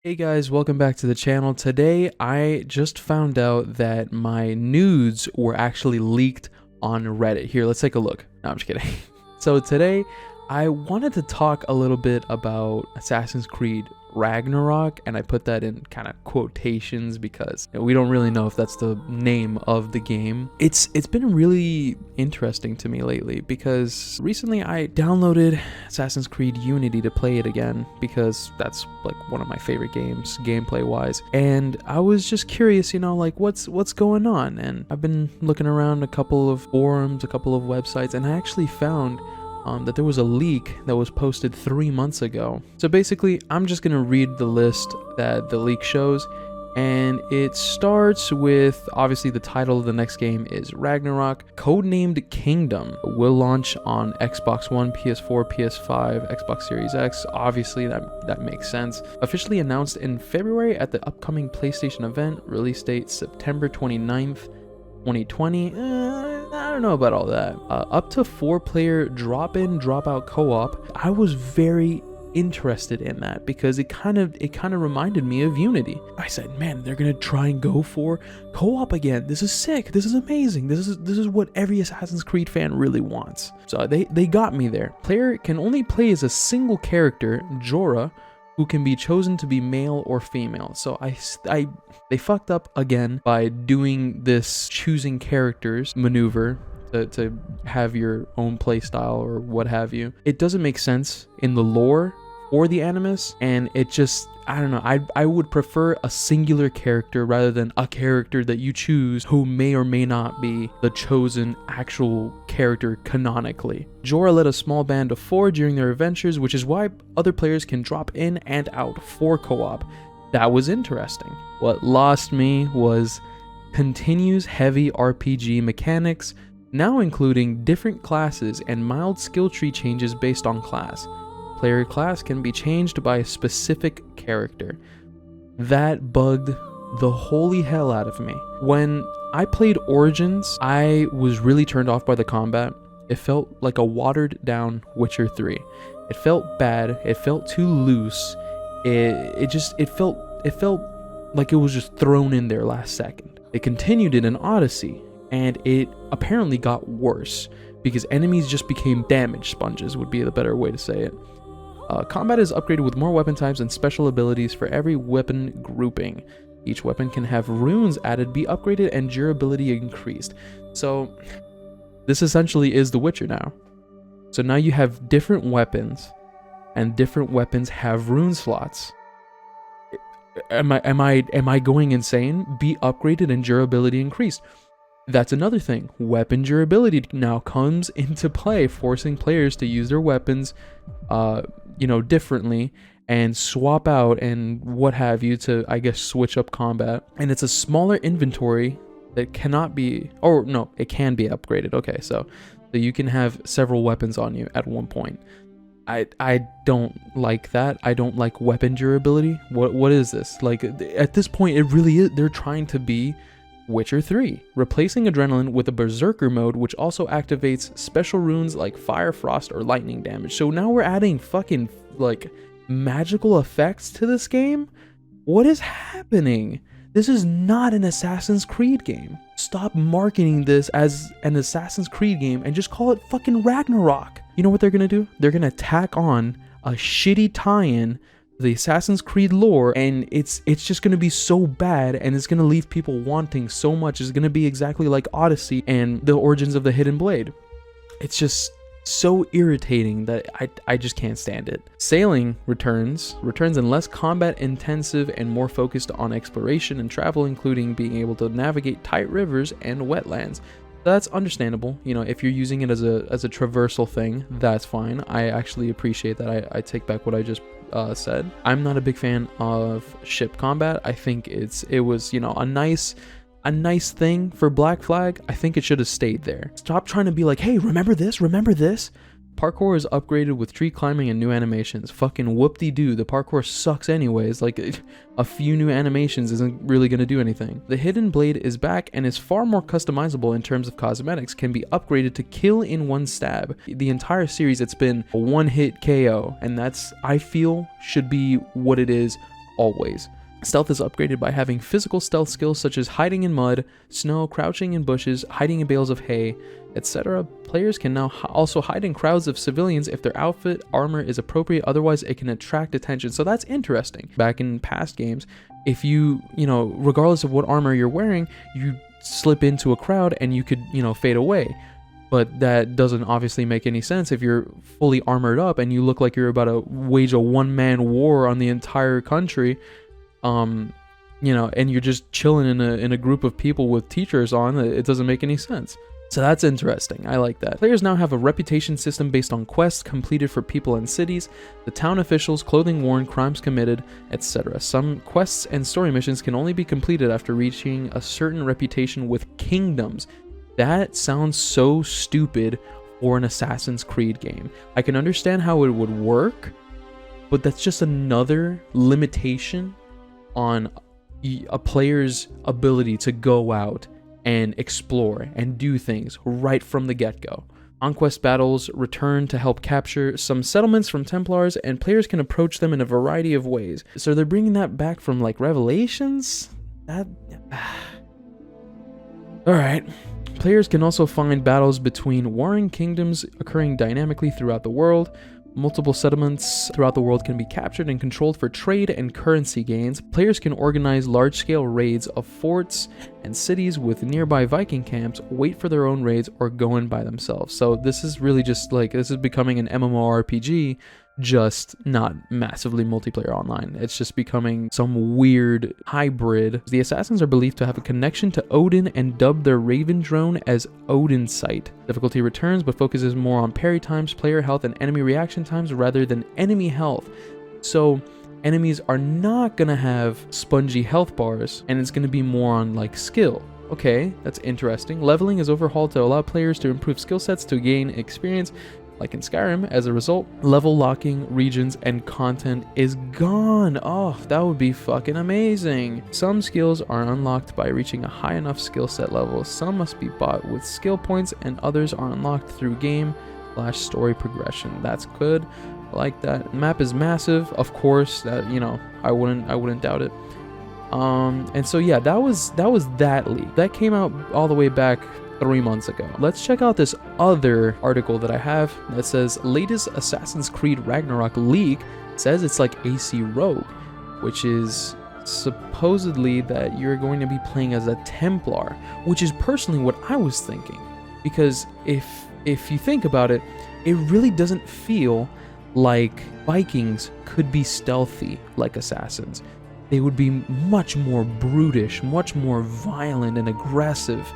Hey guys, welcome back to the channel. Today I just found out that my nudes were actually leaked on Reddit. Here, let's take a look. No, I'm just kidding. So today I wanted to talk a little bit about Assassin's Creed Ragnarok, and I put that in kind of quotations because we don't really know if that's the name of the game. It's been really interesting to me lately because recently I downloaded Assassin's Creed Unity to play it again because that's like one of my favorite games gameplay wise, and I was just curious, like what's going on. And I've been looking around a couple of forums, a couple of websites, and I actually found that there was a leak that was posted 3 months ago. So basically, I'm just gonna read the list that the leak shows, and it starts with, obviously the title of the next game is Ragnarok, codenamed Kingdom, will launch on Xbox One, PS4, PS5, Xbox Series X. Obviously that makes sense. Officially announced in February at the upcoming PlayStation event, release date September 29th, 2020. I don't know about all that. Up to 4-player drop-in, drop-out co-op. I was very interested in that because it kind of reminded me of Unity. I said, man, they're gonna try and go for co-op again. This is sick. This is amazing. This is what every Assassin's Creed fan really wants. So they got me there. Player can only play as a single character, Jorah, who can be chosen to be male or female. So they fucked up again by doing this choosing characters maneuver to have your own play style or what have you. It doesn't make sense in the lore or the animus, and it just, I don't know, I would prefer a singular character rather than a character that you choose who may or may not be the chosen actual character canonically. Jorah led a small band of 4 during their adventures, which is why other players can drop in and out for co-op. That was interesting. What lost me was continues heavy RPG mechanics, now including different classes and mild skill tree changes based on class. Player class can be changed by a specific character. That bugged the holy hell out of me. When I played Origins, I was really turned off by the combat. It felt like a watered down Witcher 3. It felt bad. It felt too loose. It felt like it was just thrown in there last second. It continued in an Odyssey, and it apparently got worse because enemies just became damage sponges, would be the better way to say it. Combat is upgraded with more weapon types and special abilities for every weapon grouping. Each weapon can have runes added, be upgraded, and durability increased. So this essentially is The Witcher now. So now you have different weapons, and different weapons have rune slots. Am I going insane? Be upgraded and durability increased. That's another thing. Weapon durability now comes into play, forcing players to use their weapons differently and swap out and what have you to, I guess, switch up combat. And it's a smaller inventory that cannot be, or no, it can be upgraded. Okay, so you can have several weapons on you at one point. I don't like that. I don't like weapon durability. What is this? Like, at this point, it really is, they're trying to be Witcher 3, replacing Adrenaline with a Berserker mode, which also activates special runes like Fire, Frost, or Lightning damage. So now we're adding fucking, like, magical effects to this game? What is happening? This is not an Assassin's Creed game. Stop marketing this as an Assassin's Creed game and just call it fucking Ragnarok. You know what they're gonna do? They're gonna tack on a shitty tie-in the Assassin's Creed lore, and it's just gonna be so bad, and it's gonna leave people wanting so much. It's gonna be exactly like Odyssey and the Origins of the Hidden Blade. It's just so irritating that I just can't stand it. Sailing returns in less combat intensive and more focused on exploration and travel, including being able to navigate tight rivers and wetlands. That's understandable. If you're using it as a traversal thing, that's fine. I actually appreciate that. I take back what I just said. I'm not a big fan of ship combat. I think it was a nice thing for Black Flag. I think it should have stayed there. Stop trying to be like, hey, remember this? Parkour is upgraded with tree climbing and new animations. Fucking whoop-de-doo, the parkour sucks anyways. Like, a few new animations isn't really gonna do anything. The Hidden Blade is back and is far more customizable in terms of cosmetics, can be upgraded to kill in one stab. The entire series, it's been a one-hit KO, and that's, I feel, should be what it is always. Stealth is upgraded by having physical stealth skills such as hiding in mud, snow, crouching in bushes, hiding in bales of hay, etc. Players can now also hide in crowds of civilians if their outfit armor is appropriate, otherwise it can attract attention. So that's interesting. Back in past games, if you know, regardless of what armor you're wearing, you slip into a crowd and you could, you know, fade away. But that doesn't obviously make any sense if you're fully armored up and you look like you're about to wage a one-man war on the entire country. You know, and you're just chilling in a group of people with teachers on. It doesn't make any sense. So that's interesting. I like that. Players now have a reputation system based on quests completed for people and cities, the town officials, clothing worn, crimes committed, etc. Some quests and story missions can only be completed after reaching a certain reputation with kingdoms. That sounds so stupid for an Assassin's Creed game. I can understand how it would work, but that's just another limitation on a player's ability to go out and explore and do things right from the get-go. Conquest battles return to help capture some settlements from Templars, and players can approach them in a variety of ways. So they're bringing that back from like Revelations? Alright. Players can also find battles between warring kingdoms occurring dynamically throughout the world. Multiple settlements throughout the world can be captured and controlled for trade and currency gains. Players can organize large-scale raids of forts and cities with nearby Viking camps, wait for their own raids, or go in by themselves. So this is really just like, this is becoming an MMORPG, just not massively multiplayer online. It's just becoming some weird hybrid. The assassins are believed to have a connection to Odin and dubbed their Raven drone as Odin Sight. Difficulty returns but focuses more on parry times, player health, and enemy reaction times rather than enemy health. So enemies are not gonna have spongy health bars, and it's gonna be more on like skill. Okay, that's interesting. Leveling is overhauled to allow players to improve skill sets to gain experience. Like in Skyrim, as a result, level locking, regions, and content is gone. Oh, that would be fucking amazing. Some skills are unlocked by reaching a high enough skill set level. Some must be bought with skill points, and others are unlocked through game/story progression. That's good. I like that. The map is massive, of course. That, you know, I wouldn't doubt it. And so yeah, that was that leak. That came out all the way back 3 months ago. Let's check out this other article that I have that says latest Assassin's Creed Ragnarok leak. Says it's like AC Rogue, which is supposedly that you're going to be playing as a Templar, which is personally what I was thinking, because if you think about it, it really doesn't feel like Vikings could be stealthy like assassins. They would be much more brutish, much more violent and aggressive.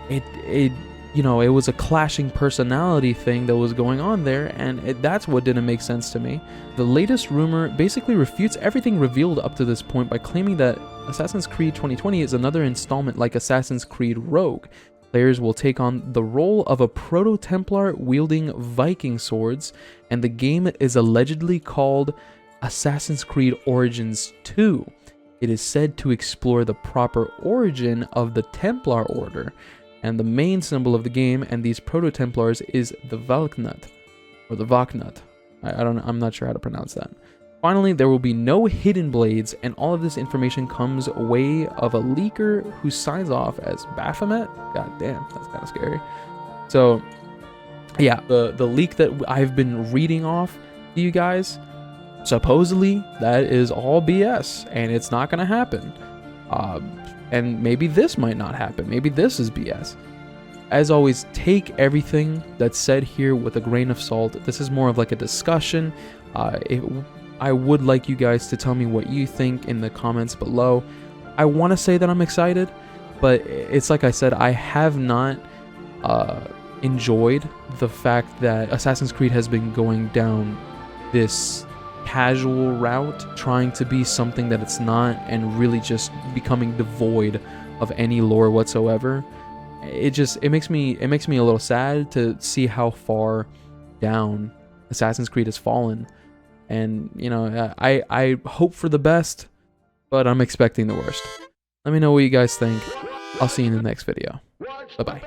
It you know, it was a clashing personality thing that was going on there, and that's what didn't make sense to me. The latest rumor basically refutes everything revealed up to this point by claiming that Assassin's Creed 2020 is another installment like Assassin's Creed Rogue. Players will take on the role of a proto-Templar wielding Viking swords, and the game is allegedly called Assassin's Creed Origins 2. It is said to explore the proper origin of the Templar Order, and the main symbol of the game and these proto-Templars is the Valknut, or the Vaknut. I'm not sure how to pronounce that. Finally, there will be no hidden blades, and all of this information comes way of a leaker who signs off as Baphomet. God damn, that's kind of scary. So, yeah, the leak that I've been reading off to you guys, supposedly that is all BS, and it's not gonna happen. And maybe this might not happen. Maybe this is BS. As always, take everything that's said here with a grain of salt. This is more of like a discussion. I would like you guys to tell me what you think in the comments below. I want to say that I'm excited, but it's like I said, I have not enjoyed the fact that Assassin's Creed has been going down this casual route, trying to be something that it's not, and really just becoming devoid of any lore whatsoever. It makes me a little sad to see how far down Assassin's Creed has fallen. And you know, I hope for the best, but I'm expecting the worst. Let me know what you guys think. I'll see you in the next video. Bye bye.